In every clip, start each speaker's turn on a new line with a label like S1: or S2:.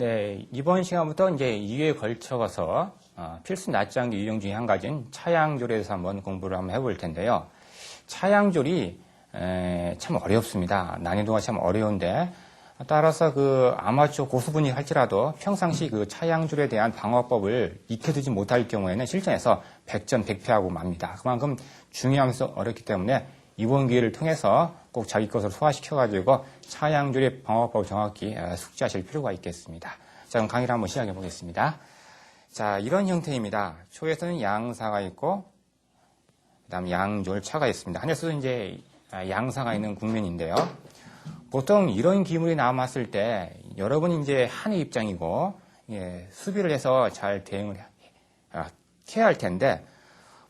S1: 네, 이번 시간부터 이제 2회에 걸쳐서 필수 낱장기 유형 중에 한 가지인 차양조리에 대해서 한번 공부를 한번 해볼 텐데요. 차양조리 참 어렵습니다. 난이도가 참 어려운데 따라서 그 아마추어 고수분이 할지라도 평상시 그 차양조리에 대한 방어법을 익혀두지 못할 경우에는 실전에서 100전 100패하고 맙니다. 그만큼 중요하면서 어렵기 때문에 이번 기회를 통해서 꼭 자기 것으로 소화시켜가지고 차양조리 방어법을 정확히 숙지하실 필요가 있겠습니다. 자, 그럼 강의를 한번 시작해 보겠습니다. 자, 이런 형태입니다. 초에서는 양사가 있고, 그 다음 양졸차가 있습니다. 한에서도 이제 양사가 있는 국면인데요. 보통 이런 기물이 남았을 때 여러분이 이제 한의 입장이고, 수비를 해서 잘 대응을 해야 할 텐데,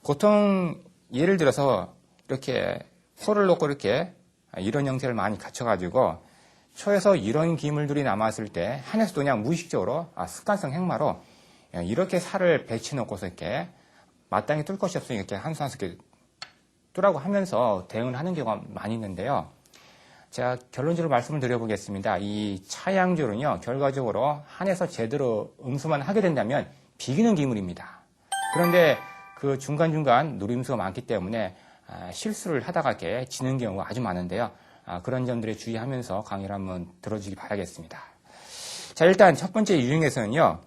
S1: 보통 예를 들어서 이렇게 포를 놓고 이렇게 이런 형태를 많이 갖춰가지고 초에서 이런 기물들이 남았을 때 한에서도 그냥 무의식적으로 습관성 행마로 이렇게 살을 배치 놓고서 이렇게 마땅히 뚫을 것이 없으니 이렇게 한 수 한 수 이렇게 뚫라고 하면서 대응을 하는 경우가 많이 있는데요. 제가 결론적으로 말씀을 드려보겠습니다. 이 차양조는요, 결과적으로 한에서 제대로 응수만 하게 된다면 비기는 기물입니다. 그런데 그 중간중간 노림수가 많기 때문에 실수를 하다가 이렇게 지는 경우가 아주 많은데요. 그런 점들에 주의하면서 강의를 한번 들어주기 바라겠습니다. 자, 일단 첫 번째 유형에서는요,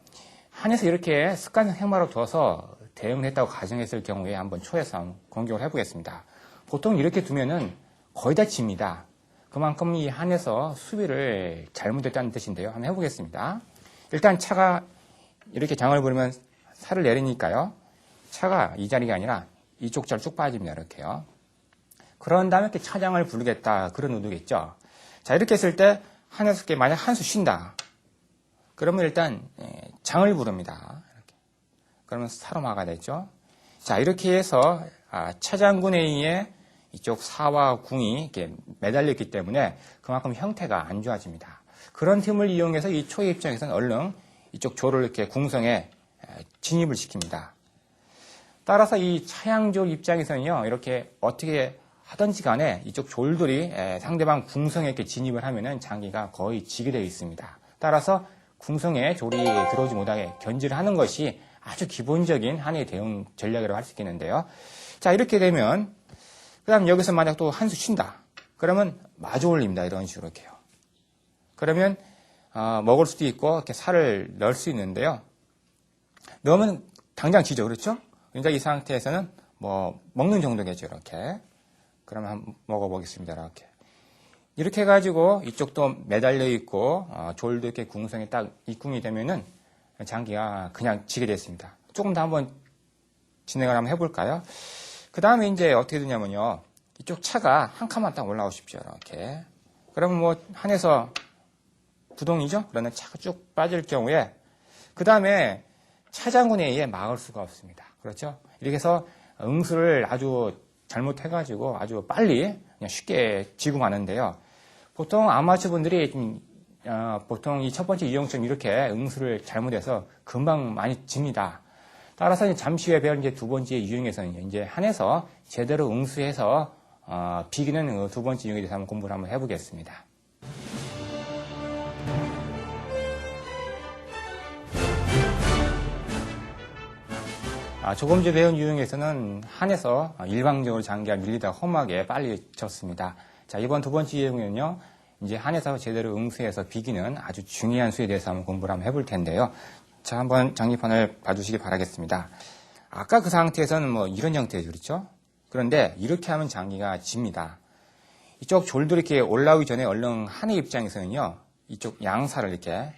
S1: 한에서 이렇게 습관성 행마로 둬서 대응을 했다고 가정했을 경우에 한번 초에서 한번 공격을 해보겠습니다. 보통 이렇게 두면은 거의 다 집니다. 그만큼 이 한에서 수비를 잘못했다는 뜻인데요. 한번 해보겠습니다. 일단 차가 이렇게 장을 부르면 살을 내리니까요. 차가 이 자리가 아니라 이쪽 잘 쭉 빠집니다. 이렇게요. 그런 다음에 이렇게 차장을 부르겠다. 그런 의도겠죠. 자, 이렇게 했을 때 한에서 만약 한 수 쉰다. 그러면 일단 장을 부릅니다. 이렇게. 그러면 사로마가 되죠. 자, 이렇게 해서 차장군에 의해 이쪽 사와 궁이 이렇게 매달렸기 때문에 그만큼 형태가 안 좋아집니다. 그런 틈을 이용해서 이 초의 입장에서는 얼른 이쪽 조를 이렇게 궁성에 진입을 시킵니다. 따라서 이 차양조 입장에서는요, 이렇게 어떻게 하든지 간에 이쪽 졸들이 상대방 궁성에 이렇게 진입을 하면은 장기가 거의 지게 되어 있습니다. 따라서 궁성에 졸이 들어오지 못하게 견제를 하는 것이 아주 기본적인 한의 대응 전략이라고 할 수 있겠는데요. 자, 이렇게 되면, 그 다음 여기서 만약 또 한 수 쉰다. 그러면 마주 올립니다. 이런 식으로 이렇게요. 그러면, 먹을 수도 있고, 이렇게 살을 넣을 수 있는데요. 넣으면 당장 지죠. 그렇죠? 그러니까 이 상태에서는 뭐 먹는 정도겠죠. 이렇게. 그러면 한번 먹어보겠습니다. 이렇게 해가지고 이쪽도 매달려 있고 졸도 이렇게 궁성에 딱 입궁이 되면은 장기가 그냥 지게 됐습니다. 조금 더 한번 진행을 한번 해볼까요? 그 다음에 이제 어떻게 되냐면요. 이쪽 차가 한 칸만 딱 올라오십시오. 이렇게. 그러면 뭐 한에서 부동이죠? 그러면 차가 쭉 빠질 경우에 그 다음에 차장군에 의해 막을 수가 없습니다. 그렇죠? 이렇게 해서 응수를 아주 잘못해가지고 아주 빨리 그냥 쉽게 지고 마는데요. 보통 아마추어 분들이 보통 이 첫 번째 유형처럼 이렇게 응수를 잘못해서 금방 많이 집니다. 따라서 잠시 후에 배울 이제 두 번째 유형에서는 이제 한에서 제대로 응수해서 비기는 두 번째 유형에 대해서 한번 공부를 한번 해보겠습니다. 조금 전에 배운 유형에서는 한에서 일방적으로 장기가 밀리다 험하게 빨리 졌습니다. 자, 이번 두 번째 유형은요, 이제 한에서 제대로 응수해서 비기는 아주 중요한 수에 대해서 한번 공부를 한번 해볼 텐데요. 자, 한번 장기판을 봐주시기 바라겠습니다. 아까 그 상태에서는 뭐 이런 형태죠. 그렇죠? 그런데 이렇게 하면 장기가 집니다. 이쪽 졸들이 이렇게 올라오기 전에 얼른 한의 입장에서는요, 이쪽 양사를 이렇게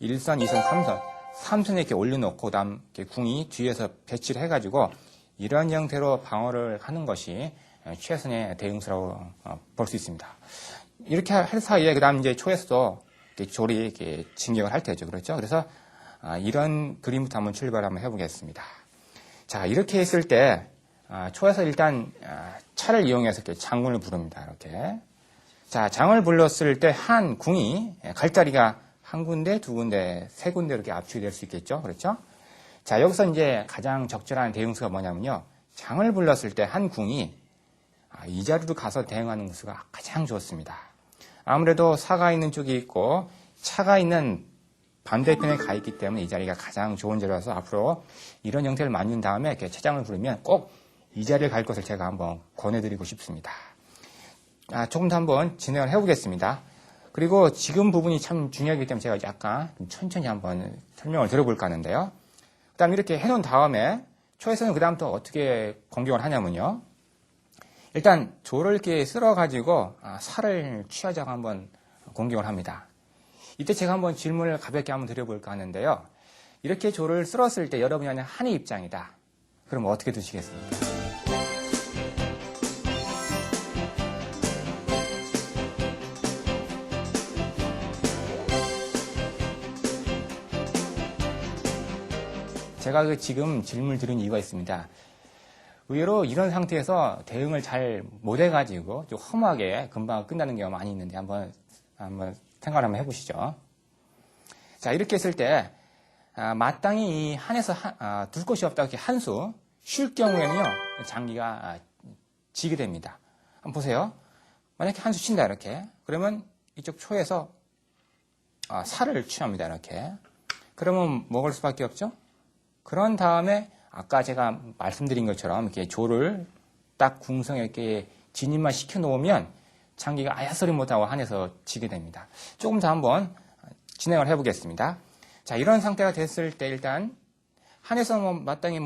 S1: 1선, 2선, 3선, 3선에 이렇게 올려놓고, 그 다음 궁이 뒤에서 배치를 해가지고, 이런 형태로 방어를 하는 것이 최선의 대응수라고 볼 수 있습니다. 이렇게 할 사이에, 그 다음 이제 초에서도 졸이 이렇게 진격을 할 테죠. 그렇죠? 그래서, 이런 그림부터 한번 출발을 한번 해보겠습니다. 자, 이렇게 했을 때, 초에서 일단, 차를 이용해서 이렇게 장군을 부릅니다. 이렇게. 자, 장을 불렀을 때 한 궁이 갈자리가 한 군데, 두 군데, 세 군데 이렇게 압축이 될 수 있겠죠. 그렇죠? 자, 여기서 이제 가장 적절한 대응수가 뭐냐면요. 장을 불렀을 때 한 궁이 이 자리로 가서 대응하는 수가 가장 좋습니다. 아무래도 사가 있는 쪽이 있고 차가 있는 반대편에 가 있기 때문에 이 자리가 가장 좋은 자리라서 앞으로 이런 형태를 만든 다음에 이렇게 차장을 부르면 꼭 이 자리를 갈 것을 제가 한번 권해드리고 싶습니다. 조금 더 한번 진행을 해보겠습니다. 그리고 지금 부분이 참 중요하기 때문에 제가 약간 좀 천천히 한번 설명을 들어볼까 하는데요. 그 다음 이렇게 해놓은 다음에 초에서는 그 다음 또 어떻게 공격을 하냐면요. 일단 조를 이렇게 쓸어가지고 살을 취하자고 한번 공격을 합니다. 이때 제가 한번 질문을 가볍게 한번 드려볼까 하는데요. 이렇게 조를 쓸었을 때 여러분이 하는 한의 입장이다. 그럼 어떻게 드시겠습니까? 제가 지금 질문을 드린 이유가 있습니다. 의외로 이런 상태에서 대응을 잘 못해가지고 좀 허무하게 금방 끝나는 경우가 많이 있는데 한번 생각을 한번 해보시죠. 자, 이렇게 했을 때 마땅히 이 한에서 둘 곳이 없다고 이렇게 한 수 쉴 경우에는요 장기가 지게 됩니다. 한번 보세요. 만약에 한 수 쉰다 이렇게 그러면 이쪽 초에서 살을 취합니다 이렇게. 그러면 먹을 수밖에 없죠. 그런 다음에 아까 제가 말씀드린 것처럼 이렇게 조를 딱 궁성에 이렇게 진입만 시켜 놓으면 장기가 아야소리 못하고 한에서 지게 됩니다. 조금 더 한번 진행을 해보겠습니다. 자, 이런 상태가 됐을 때 일단 한에서 마땅히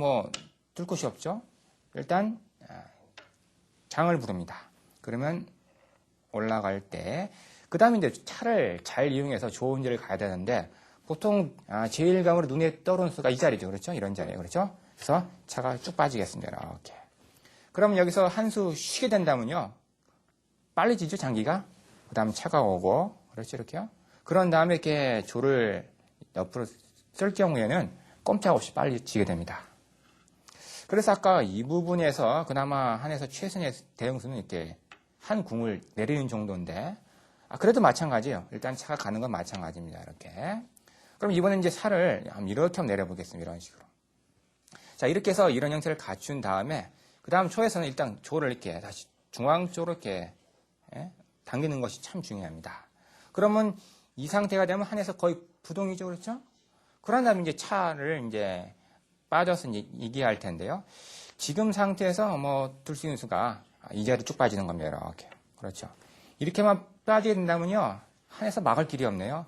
S1: 둘 곳이 없죠. 일단 장을 부릅니다. 그러면 올라갈 때 그 다음에 이제 차를 잘 이용해서 좋은 자리를 가야 되는데 보통 제1감으로 눈에 떠오르는 수가 이 자리죠. 그렇죠? 이런 자리에 그렇죠? 그래서 차가 쭉 빠지겠습니다. 이렇게. 그러면 여기서 한 수 쉬게 된다면요. 빨리 지죠, 장기가. 그 다음에 차가 오고, 그렇죠, 이렇게요. 그런 다음에 이렇게 조를 옆으로 쓸 경우에는 꼼짝없이 빨리 지게 됩니다. 그래서 아까 이 부분에서 그나마 한에서 최선의 대응수는 이렇게 한 궁을 내리는 정도인데, 그래도 마찬가지예요. 일단 차가 가는 건 마찬가지입니다. 이렇게. 그럼 이번엔 이제 살을 이렇게 한번 내려보겠습니다. 이런 식으로. 자, 이렇게 해서 이런 형태를 갖춘 다음에, 그 다음 초에서는 일단 조를 이렇게 다시 중앙 쪽으로 이렇게 당기는 것이 참 중요합니다. 그러면 이 상태가 되면 한에서 거의 부동이죠. 그렇죠? 그런 다음에 이제 차를 이제 빠져서 이제 이기할 텐데요. 지금 상태에서 둘 수 있는 수가 이 자리로 쭉 빠지는 겁니다. 이렇게. 그렇죠. 이렇게만 빠지게 된다면요. 한에서 막을 길이 없네요.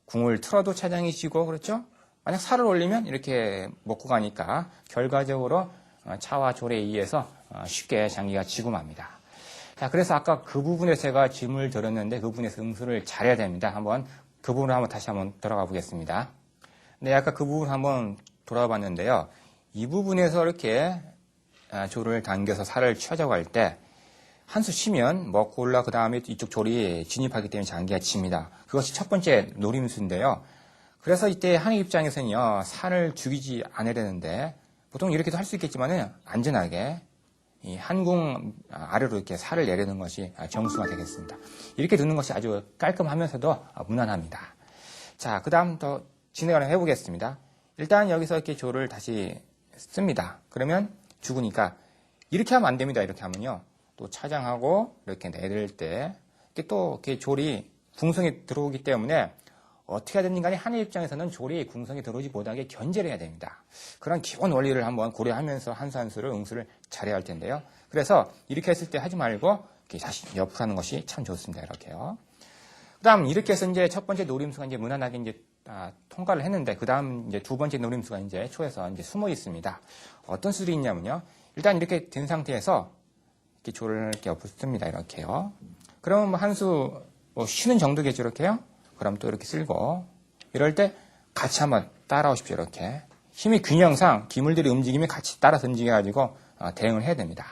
S1: 궁을 틀어도 차장이 지고, 그렇죠? 만약 살을 올리면 이렇게 먹고 가니까 결과적으로 차와 조에 의해서 쉽게 장기가 지고 맙니다. 자, 그래서 아까 그 부분에서 제가 질문을 드렸는데 그 부분에서 응수를 잘해야 됩니다. 그 부분을 다시 한번 돌아가 보겠습니다. 네, 아까 그 부분 한번 돌아가 봤는데요. 이 부분에서 이렇게 조를 당겨서 살을 취하자고 할 때 한 수 쉬면 먹고 올라 그 다음에 이쪽 조리 진입하기 때문에 장기가 칩니다. 그것이 첫 번째 노림수인데요. 그래서 이때 한의 입장에서는요, 살을 죽이지 않아야 되는데, 보통 이렇게도 할 수 있겠지만은, 안전하게, 이 한궁 아래로 이렇게 살을 내리는 것이 정수가 되겠습니다. 이렇게 두는 것이 아주 깔끔하면서도 무난합니다. 자, 그 다음 더 진행을 해보겠습니다. 일단 여기서 이렇게 조를 다시 씁니다. 그러면 죽으니까, 이렇게 하면 안 됩니다. 이렇게 하면요. 또 차장하고, 이렇게 내릴 때, 이렇게 또 이렇게 조리 궁성에 들어오기 때문에, 어떻게 하든 간에 한의 입장에서는 조리 궁성에 들어오지 못하게 견제를 해야 됩니다. 그런 기본 원리를 한번 고려하면서 한 수 한 수를 응수를 잘해야 할 텐데요. 그래서 이렇게 했을 때 하지 말고 이렇게 다시 옆으로 하는 것이 참 좋습니다. 이렇게요. 그다음 이렇게 해서 이제 첫 번째 노림수가 이제 무난하게 이제 통과를 했는데 그다음 이제 두 번째 노림수가 이제 초에서 이제 숨어 있습니다. 어떤 수들이 있냐면요. 일단 이렇게 된 상태에서 이렇게 조를 이렇게 옆으로 씁니다. 이렇게요. 그러면 한 수 쉬는 정도겠죠. 이렇게요. 그럼 또 이렇게 쓸고 이럴 때 같이 한번 따라오십시오. 이렇게 힘의 균형상 기물들의 움직임이 같이 따라서 움직여가지고 대응을 해야 됩니다.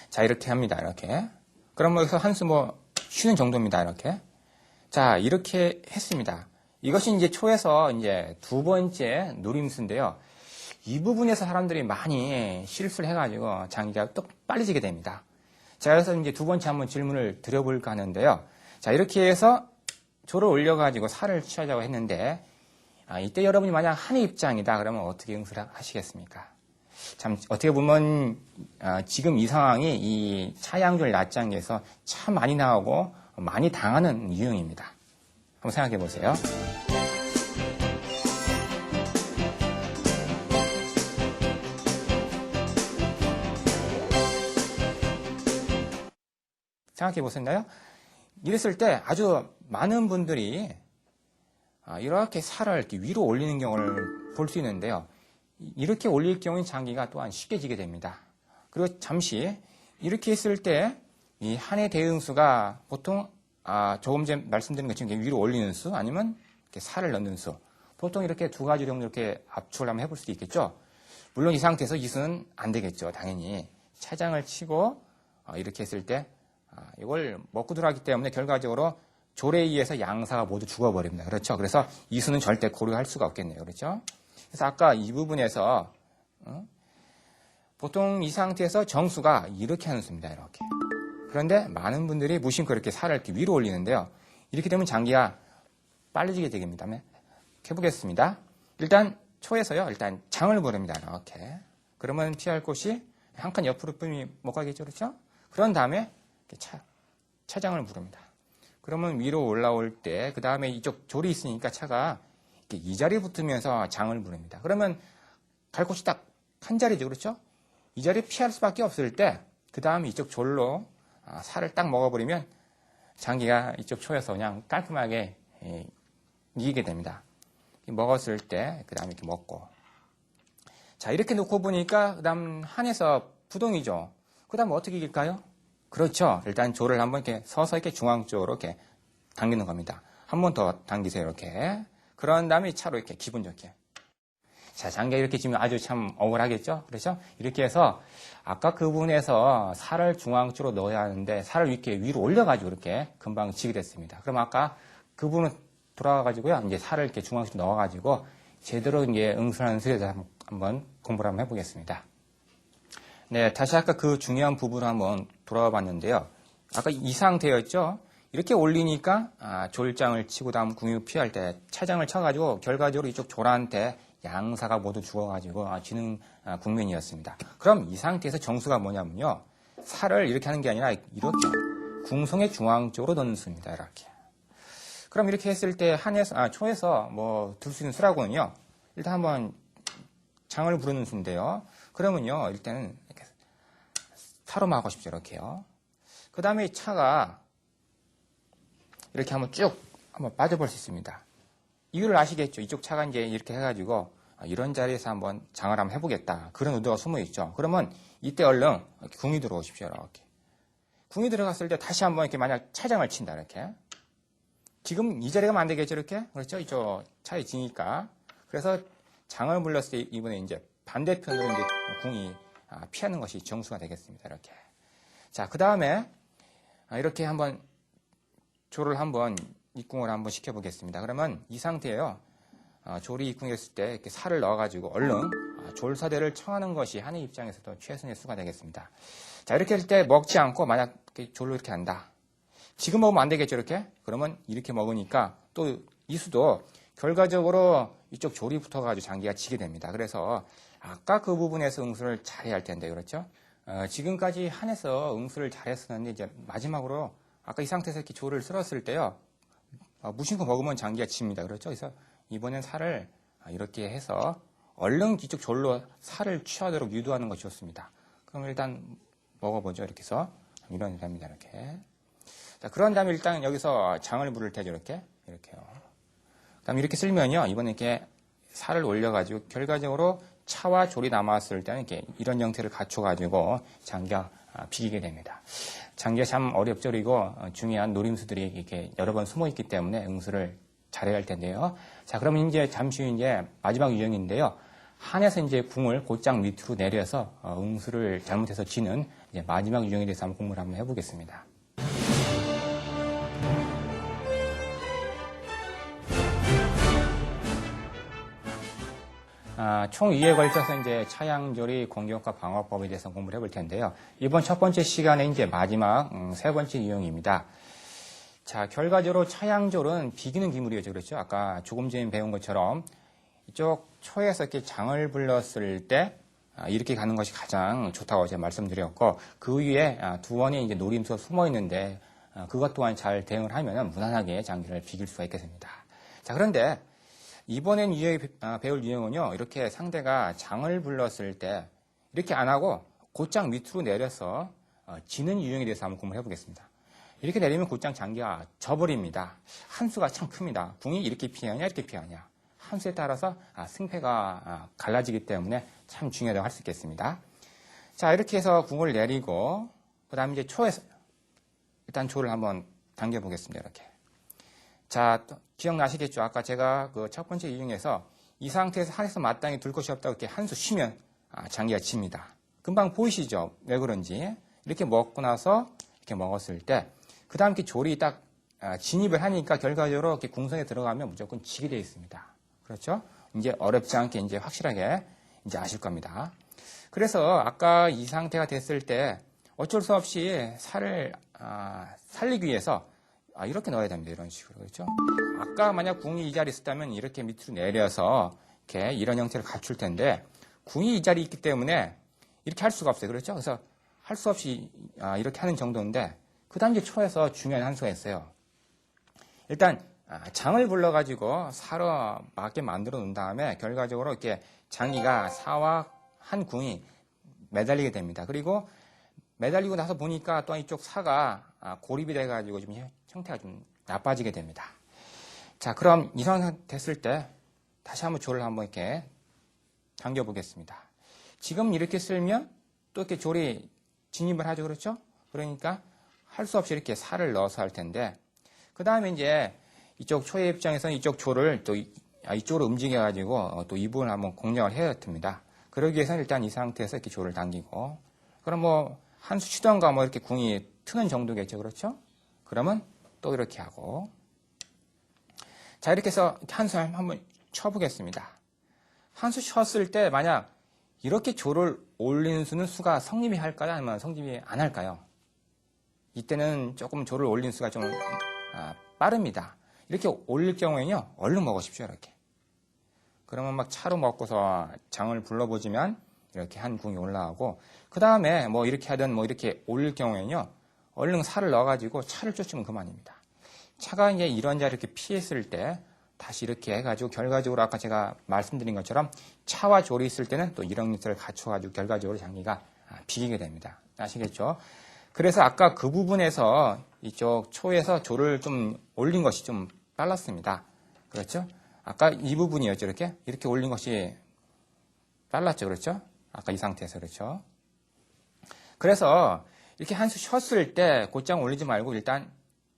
S1: 자, 이렇게 합니다. 이렇게 그럼 여기서 한 수 쉬는 정도입니다. 이렇게 자, 이렇게 했습니다. 이것이 이제 초에서 이제 두 번째 노림수인데요. 이 부분에서 사람들이 많이 실수를 해가지고 장기가 또 빨리 지게 됩니다. 자, 그래서 이제 두 번째 한번 질문을 드려볼까 하는데요. 자, 이렇게 해서 조를 올려가지고 살을 취하자고 했는데 이때 여러분이 만약 한의 입장이다 그러면 어떻게 응수를 하시겠습니까? 참 어떻게 보면 지금 이 상황이 이 차양졸 낮장기에서 참 많이 나오고 많이 당하는 유형입니다. 한번 생각해 보세요. 생각해 보셨나요? 이랬을 때 아주 많은 분들이 이렇게 살을 이렇게 위로 올리는 경우를 볼 수 있는데요. 이렇게 올릴 경우는 장기가 또한 쉽게 지게 됩니다. 그리고 잠시 이렇게 했을 때 이 한해 대응수가 보통 조금 전에 말씀드린 것처럼 위로 올리는 수 아니면 이렇게 살을 넣는 수 보통 이렇게 두 가지 정도 이렇게 압축을 한번 해볼 수도 있겠죠. 물론 이 상태에서 이 수는 안 되겠죠. 당연히 차장을 치고 이렇게 했을 때 이걸 먹고 들어가기 때문에 결과적으로 졸에 의해서 양사가 모두 죽어버립니다. 그렇죠. 그래서 이 수는 절대 고려할 수가 없겠네요. 그렇죠. 그래서 아까 이 부분에서 보통 이 상태에서 정수가 이렇게 하는 수입니다. 이렇게. 그런데 많은 분들이 무심코 이렇게 살을 이렇게 위로 올리는데요. 이렇게 되면 장기가 빨라지게 되겠습니다. 해보겠습니다. 일단 초에서요. 일단 장을 부릅니다. 이렇게. 그러면 피할 곳이 한 칸 옆으로 뿜이 못 가겠죠. 그렇죠? 그런 다음에 이렇게 차장을 부릅니다. 그러면 위로 올라올 때 그 다음에 이쪽 졸이 있으니까 차가 이렇게 이 자리에 붙으면서 장을 부릅니다. 그러면 갈 곳이 딱 한 자리죠. 그렇죠? 이 자리에 피할 수밖에 없을 때 그 다음에 이쪽 졸로 살을 딱 먹어버리면 장기가 이쪽 초에서 그냥 깔끔하게 이기게 됩니다. 먹었을 때 그 다음에 이렇게 먹고 자 이렇게 놓고 보니까 그 다음 한에서 부동이죠. 그 다음 어떻게 이길까요? 그렇죠. 일단 조를 한번 이렇게 서서 이렇게 중앙 쪽으로 이렇게 당기는 겁니다. 한 번 더 당기세요. 이렇게. 그런 다음에 차로 이렇게 기분 좋게. 자, 장기가 이렇게 지면 아주 참 억울하겠죠? 그렇죠? 이렇게 해서 아까 그 부분에서 살을 중앙 쪽으로 넣어야 하는데 살을 이렇게 위로 올려가지고 이렇게 금방 지게 됐습니다. 그럼 아까 그 부분은 돌아가가지고요. 이제 살을 이렇게 중앙 쪽으로 넣어가지고 제대로 이제 응수하는 수에 대해서 한번 공부를 한번 해보겠습니다. 네, 다시 아까 그 중요한 부분을 한번 돌아와 봤는데요. 아까 이 상태였죠? 이렇게 올리니까 졸장을 치고 다음 궁유 피할 때 차장을 쳐가지고 결과적으로 이쪽 졸한테 양사가 모두 죽어가지고 지는 국면이었습니다. 그럼 이 상태에서 정수가 뭐냐면요. 살을 이렇게 하는 게 아니라 이렇게 궁성의 중앙 쪽으로 넣는 수입니다. 이렇게. 그럼 이렇게 했을 때 초에서 뭐 둘 수 있는 수라고는요. 일단 한번 장을 부르는 수인데요. 그러면요. 일단은 이렇게 타로마 하고 싶죠. 이렇게요. 그 다음에 차가 이렇게 한번 쭉 한번 빠져볼 수 있습니다. 이유를 아시겠죠? 이쪽 차가 이제 이렇게 해가지고 이런 자리에서 한번 장을 한번 해보겠다. 그런 의도가 숨어 있죠. 그러면 이때 얼른 궁이 들어오십시오. 이렇게. 궁이 들어갔을 때 다시 한번 이렇게 만약 차장을 친다. 이렇게. 지금 이 자리가 안 되겠죠? 이렇게. 그렇죠? 이쪽 차에 지니까. 그래서 장을 불렀을 때 이번에 이제 반대편으로 이제 궁이 피하는 것이 정수가 되겠습니다. 이렇게. 자, 그 다음에 이렇게 한번 조를 한번 입궁을 한번 시켜보겠습니다. 그러면 이 상태에요. 졸이 입궁했을 때 이렇게 살을 넣어가지고 얼른 졸사대를 청하는 것이 한의 입장에서도 최선의 수가 되겠습니다. 자, 이렇게 할 때 먹지 않고 만약 졸로 이렇게 한다. 지금 먹으면 안 되겠죠, 이렇게? 그러면 이렇게 먹으니까 또 이 수도 결과적으로 이쪽 졸이 붙어가지고 장기가 지게 됩니다. 그래서 아까 그 부분에서 응수를 잘해야 할 텐데, 그렇죠? 지금까지 한에서 응수를 잘했었는데 이제 마지막으로 아까 이 상태에서 이렇게 졸을 쓸었을 때요. 무심코 먹으면 장기가 칩니다. 그렇죠? 그래서 이번엔 살을 이렇게 해서 얼른 뒤쪽 졸로 살을 취하도록 유도하는 것이 좋습니다. 그럼 일단 먹어보죠. 이렇게 해서 밀어내야 됩니다. 이렇게. 자, 그런 다음에 일단 여기서 장을 부를 테죠. 이렇게요. 그 다음에 이렇게 쓸면요. 이번에 이렇게 살을 올려가지고 결과적으로 차와 졸이 남았을 때는 이렇게 이런 형태를 갖춰가지고 장기가 비기게 됩니다. 장기가 참 어렵죠. 그리고 중요한 노림수들이 이렇게 여러 번 숨어 있기 때문에 응수를 잘해야 할 텐데요. 자, 그러면 이제 잠시 후 이제 마지막 유형인데요. 한에서 이제 궁을 곧장 밑으로 내려서 응수를 잘못해서 지는 이제 마지막 유형에 대해서 한번 공부를 한번 해보겠습니다. 총 2회에 걸쳐서 이제 차양조리 공격과 방어법에 대해서 공부를 해볼 텐데요. 이번 첫 번째 시간에 이제 마지막 세 번째 유형입니다. 자, 결과적으로 차양졸은 비기는 기물이었죠. 그렇죠? 아까 조금 전에 배운 것처럼 이쪽 초에서 이렇게 장을 불렀을 때 이렇게 가는 것이 가장 좋다고 제가 말씀드렸고 그 위에 두 원의 이제 노림수가 숨어 있는데 그것 또한 잘 대응을 하면 무난하게 장기를 비길 수가 있겠습니다. 자, 그런데 이번엔 배울 유형은요, 이렇게 상대가 장을 불렀을 때 이렇게 안 하고 곧장 밑으로 내려서 지는 유형에 대해서 한번 공부를 해보겠습니다. 이렇게 내리면 곧장 장기가 져버립니다. 한수가 참 큽니다. 궁이 이렇게 피하냐 이렇게 피하냐. 한수에 따라서 승패가 갈라지기 때문에 참 중요하다고 할 수 있겠습니다. 자, 이렇게 해서 궁을 내리고 그 다음에 이제 초에서 일단 조를 한번 당겨보겠습니다. 이렇게. 자, 기억나시겠죠? 아까 제가 그 첫 번째 이중에서 이 상태에서 한에서 마땅히 둘 것이 없다고 이렇게 한수 쉬면 장기가 집니다. 금방 보이시죠? 왜 그런지. 이렇게 먹고 나서 이렇게 먹었을 때 그 다음 이렇게 조리 딱 진입을 하니까 결과적으로 이렇게 궁성에 들어가면 무조건 지게 되어 있습니다. 그렇죠? 이제 어렵지 않게 이제 확실하게 이제 아실 겁니다. 그래서 아까 이 상태가 됐을 때 어쩔 수 없이 살을 살리기 위해서 이렇게 넣어야 됩니다. 이런 식으로. 그렇죠? 아까 만약 궁이 이 자리에 있었다면 이렇게 밑으로 내려서 이렇게 이런 형태를 갖출 텐데 궁이 이 자리에 있기 때문에 이렇게 할 수가 없어요. 그렇죠? 그래서 할 수 없이 이렇게 하는 정도인데 그 다음 이제 초에서 중요한 한 수가 있어요. 일단 장을 불러가지고 사로 맞게 만들어 놓은 다음에 결과적으로 이렇게 장기가 사와 한 궁이 매달리게 됩니다. 그리고 매달리고 나서 보니까 또한 이쪽 사가 고립이 돼가지고 좀 형태가 좀 나빠지게 됩니다. 자, 그럼 이 상태 됐을 때 다시 한번 조를 한번 이렇게 당겨 보겠습니다. 지금 이렇게 쓸면 또 이렇게 조리 진입을 하죠. 그렇죠? 그러니까 할 수 없이 이렇게 살을 넣어서 할 텐데 그 다음에 이제 이쪽 초의 입장에서는 이쪽 조를 또 이쪽으로 움직여가지고 또 이 부분을 한번 공략을 해야 됩니다. 그러기 위해서는 일단 이 상태에서 이렇게 조를 당기고 그럼 뭐 한 수 치던가 뭐 이렇게 궁이 트는 정도겠죠. 그렇죠? 그러면 또 이렇게 하고 자, 이렇게 해서 한 수 한번 쳐보겠습니다. 한 수 쳤을 때 만약 이렇게 조를 올리는 수는 수가 성립이 할까요? 아니면 성립이 안 할까요? 이때는 조금 조를 올리는 수가 좀 빠릅니다. 이렇게 올릴 경우에는요, 얼른 먹으십시오. 이렇게. 그러면 막 차로 먹고서 장을 불러보지만 이렇게 한 궁이 올라가고 그 다음에 뭐 이렇게 하든 뭐 이렇게 올릴 경우에는요, 얼른 살을 넣어가지고 차를 쫓으면 그만입니다. 차가 이제 이런 자리를 이렇게 피했을 때 다시 이렇게 해가지고 결과적으로 아까 제가 말씀드린 것처럼 차와 조리 있을 때는 또 이런 것들을 갖춰가지고 결과적으로 장기가 비기게 됩니다. 아시겠죠? 그래서 아까 그 부분에서 이쪽 초에서 조를 좀 올린 것이 좀 빨랐습니다. 그렇죠? 아까 이 부분이었죠. 이렇게 올린 것이 빨랐죠. 그렇죠? 아까 이 상태에서 그렇죠? 그래서 이렇게 한 수 쉬었을 때 곧장 올리지 말고 일단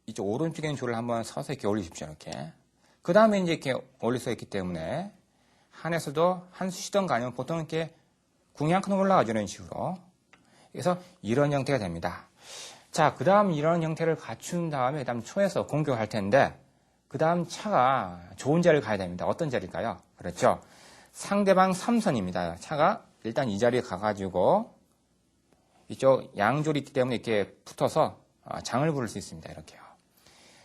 S1: 이쪽 오른쪽에 있는 조를 한번 서서 이렇게 올리십시오. 이렇게. 그 다음에 이제 이렇게 올릴 수 있기 때문에 한에서도 한 수 쉬던가 아니면 보통 이렇게 궁이 한 칸 올라가죠. 이런 식으로. 그래서 이런 형태가 됩니다. 자, 그 다음 이런 형태를 갖춘 다음에 그 다음 초에서 공격을 할 텐데 그 다음 차가 좋은 자리를 가야 됩니다. 어떤 자리일까요? 그렇죠. 상대방 3선입니다. 차가 일단 이 자리에 가가지고 이쪽 양졸이 있기 때문에 이렇게 붙어서 장을 부를 수 있습니다. 이렇게요.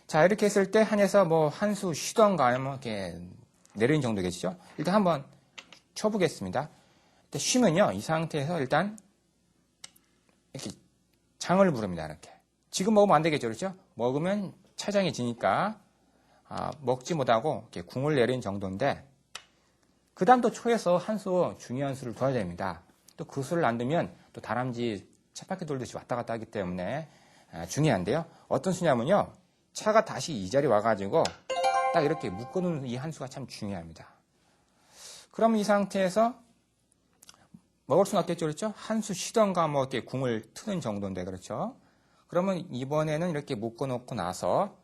S1: 자, 이렇게 했을 때 한에서 뭐 한 수 쉬던가 아니면 이렇게 내리는 정도겠죠. 일단 한번 쳐보겠습니다. 일단 쉬면요. 이 상태에서 일단 이렇게 장을 부릅니다. 이렇게. 지금 먹으면 안 되겠죠. 그렇죠? 먹으면 차장이 지니까 먹지 못하고 이렇게 궁을 내린 정도인데 그 다음 또 초에서 한 수 중요한 수를 둬야 됩니다. 또 그 수를 안 두면 또 다람쥐 쳇바퀴 돌듯이 왔다 갔다 하기 때문에 중요한데요. 어떤 수냐면요. 차가 다시 이 자리에 와가지고 딱 이렇게 묶어놓는 이 한 수가 참 중요합니다. 그럼 이 상태에서 먹을 수는 없겠죠. 그렇죠? 한 수 쉬던가 뭐 이렇게 궁을 트는 정도인데 그렇죠? 그러면 이번에는 이렇게 묶어놓고 나서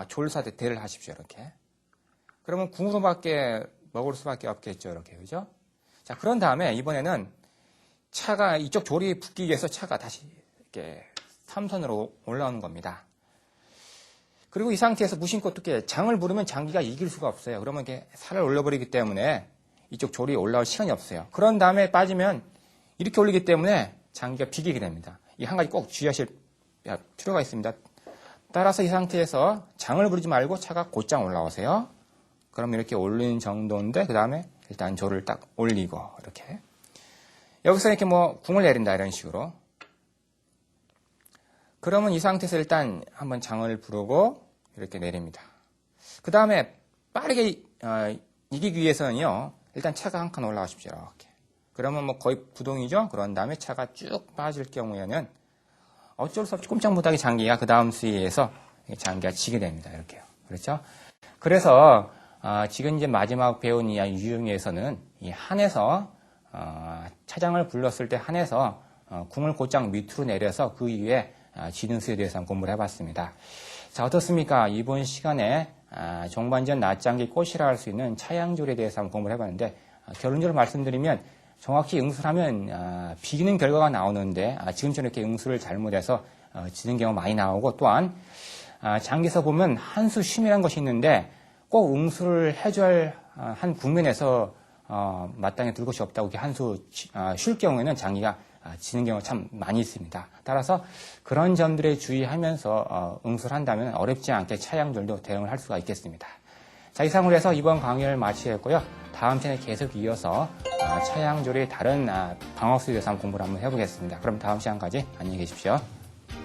S1: 졸사대 대를 하십시오. 이렇게. 그러면 궁으로밖에 먹을 수밖에 없겠죠. 이렇게. 그죠? 자, 그런 다음에 이번에는 차가 이쪽 조리에 붙기 위해서 차가 다시 이렇게 3선으로 올라오는 겁니다. 그리고 이 상태에서 무심코 어떻게 장을 부르면 장기가 이길 수가 없어요. 그러면 이렇게 살을 올려버리기 때문에 이쪽 조리에 올라올 시간이 없어요. 그런 다음에 빠지면 이렇게 올리기 때문에 장기가 비기게 됩니다. 이 한 가지 꼭 주의하실 필요가 있습니다. 따라서 이 상태에서 장을 부르지 말고 차가 곧장 올라오세요. 그럼 이렇게 올리는 정도인데 그 다음에 일단 조를 딱 올리고 이렇게 여기서 이렇게 뭐 궁을 내린다 이런 식으로 그러면 이 상태에서 일단 한번 장을 부르고 이렇게 내립니다. 그 다음에 빠르게 이기기 위해서는요. 일단 차가 한 칸 올라가십시오. 이렇게. 그러면 뭐 거의 부동이죠. 그런 다음에 차가 쭉 빠질 경우에는 어쩔 수 없이 꼼짝 못하게 장기가 그 다음 수위에서 장기가 지게 됩니다. 이렇게요. 그렇죠? 그래서 지금 이제 마지막 배운 이 유형에서는 이 한에서 차장을 불렀을 때 한에서 궁을 곧장 밑으로 내려서 그 이후에 지는 수에 대해서 한번 공부를 해봤습니다. 자, 어떻습니까? 이번 시간에 종반전 낮장기 꽃이라 할 수 있는 차양졸에 대해서 한번 공부를 해봤는데 결론적으로 말씀드리면 정확히 응수를 하면 비기는 결과가 나오는데 지금처럼 이렇게 응수를 잘못해서 지는 경우가 많이 나오고 또한 장기에서 보면 한수 쉼이라는 것이 있는데 꼭 응수를 해줘야 한 국면에서 마땅히 둘 것이 없다고 이렇게 한수 쉴 경우에는 장기가 지는 경우가 참 많이 있습니다. 따라서 그런 점들에 주의하면서 응수를 한다면 어렵지 않게 차양졸도 대응을 할 수가 있겠습니다. 자, 이상으로 해서 이번 강의를 마치겠고요. 다음 시간에 계속 이어서 차양졸의 다른 방어수에 대해서 한번 공부를 한번 해보겠습니다. 그럼 다음 시간까지 안녕히 계십시오.